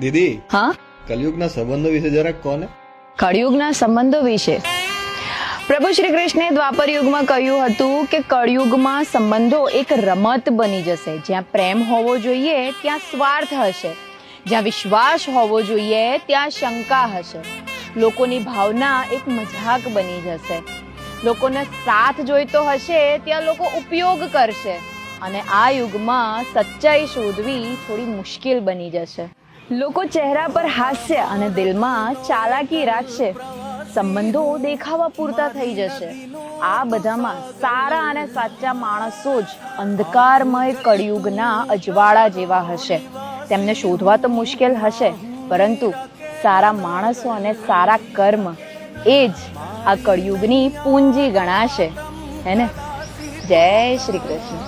દીદી, હા, કલયુગના સંબંધો વિશે જરાક કોને? કળિયુગના સંબંધો વિશે પ્રભુ શ્રી કૃષ્ણે દ્વાપર યુગમાં કહ્યું હતું કે કળિયુગમાં સંબંધો એક રમત બની જશે. જ્યાં પ્રેમ હોવો જોઈએ ત્યાં સ્વાર્થ હશે, જ્યાં વિશ્વાસ હોવો જોઈએ ત્યાં શંકા હશે. લોકોની ભાવના એક મજાક બની જશે. લોકોને સાથ જોઈતો હશે ત્યાં લોકો ઉપયોગ કરશે, અને આ યુગમાં સચ્ચાઈ શોધવી થોડી મુશ્કેલ બની જશે. લોકો ચહેરા પર હાસ્ય અને દિલમાં ચાલાકી રાખશે. સંબંધો દેખાવા પૂરતા થઈ જશે. આ બધામાં સારા અને સાચા માણસો જ અંધકારમય કળિયુગના અજવાળા જેવા હશે. તેમને શોધવા તો મુશ્કેલ હશે, પરંતુ સારા માણસો અને સારા કર્મ એ જ આ કળિયુગની પૂંજી ગણાશે. હે ને? જય શ્રી કૃષ્ણ.